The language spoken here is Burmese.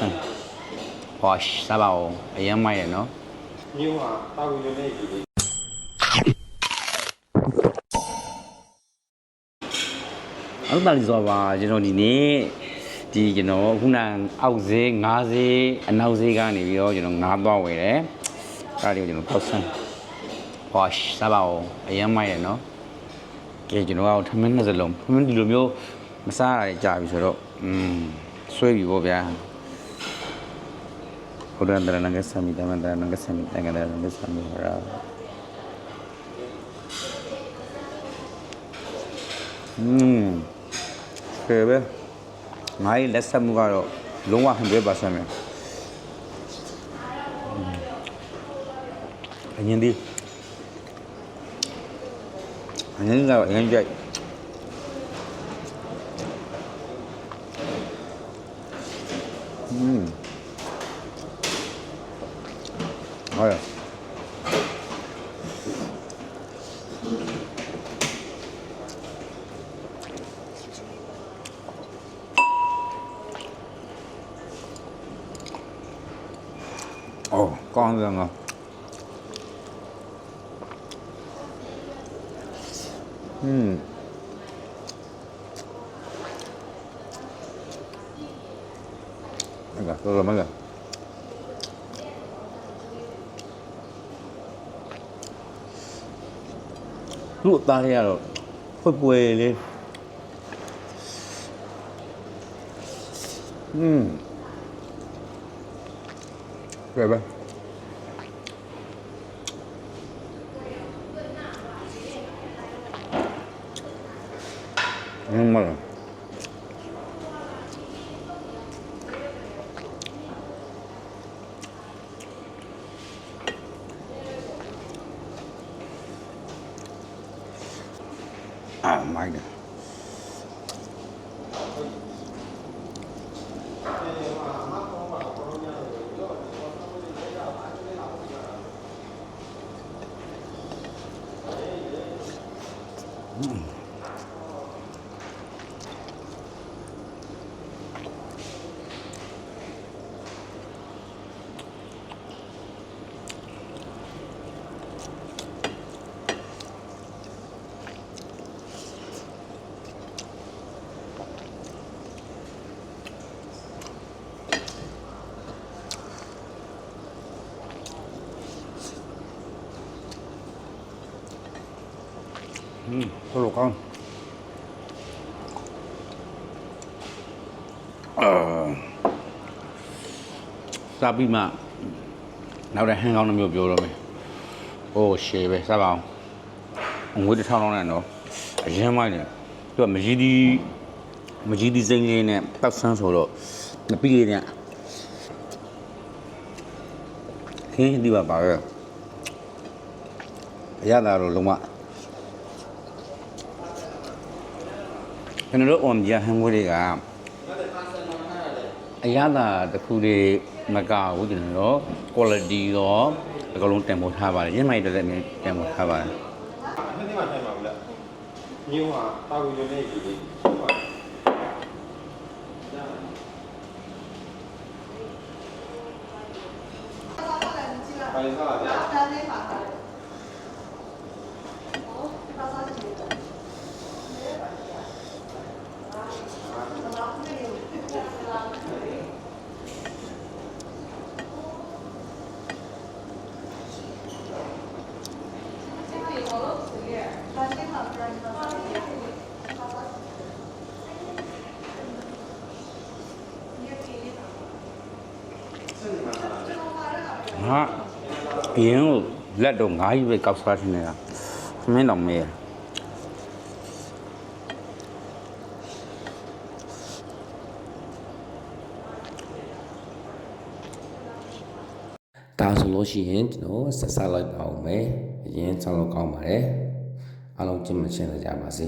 san wash sabao ayan mai no new ta will makeအဲ့ဒါလေးဆိုပါကျွန်တော်ဒီနေ့ဒီကျွန်တော်ခုနအောက်ဈေးငါးဈေးအနောက်ဈေးကနေပြီးတော့ကျွန်တော်ငါးသွားဝယ်တယ်အဲ့ဒါလေးကိုကျွန်တော်ပေါက်ဆန်း wash စားပါဦးအရင်မိုက်ရနော်ကဲကျွန်တော်ကထမင်းနှစ်စလုံးထမင်းဒီလိုမျိုးမစားရတဲ့ကြာပြီဆိုတော့ဆွဲပြီပေါ့ဗျာဟိုတန်တရနငယ်ဆမ်းမိတမန်တရနငယ်ဆမ်းမိတန်ကတရနငယ်ဆမ်းမိဟောရာကဲပဲငါ့လက်ဆက်မှုကတော့လုံးဝ 100% ပဲအရင်ဒီအရင်ကတော့အရင်ကြိုက်ဟုတ်ရ哦，刚刚啊，那个说什么个？如果大家了，会不会嘞？对吧？嘛了。啊，妈的！thôi được không? Sao bị mà nào đây hang ngon làm nhiều biểu rồi mày. Ô xề về sao bảo? Ông mới được thao nó này nó. Ở trên mai này, tôi mà chỉ đi dây lên nè, tao sang sổ rồi, nó bị nè. Thế đi vào rồi. Giá là rồi đúng không ạ? ကျွန်တော်တို့ on ပြဟန်ဝဲတွေကအရသာတစ်ခုတွေမကဘူးကျွန်တော်တို့ quality ရောအကုန်လုံးတန်ဖိုးထားပါတယ်ရင်းမိုက်တွေလည်းတန်ဖိုးထားပါတယ်နှစ်ဒီမှာထိုင်ပါဘူးလား new တာwill makeပါလိစားဗျာတန်းလေးပါပါတယ်ဟုတ်ပါစားချင်တယ်ဟာအရင်ကလက်တော့ငါးကြီးပဲကောက်စားနေနေတာမင်းတော့မေးဒါဆိုလို့ရှိရင်ကျွန်တော်ဆက်ဆက်လိုက်ပါဦးမယ်အရင်ဆောင်လို့ကောင်းပါတယ်အားလုံးကြည့်မှရှင်းကြပါစေ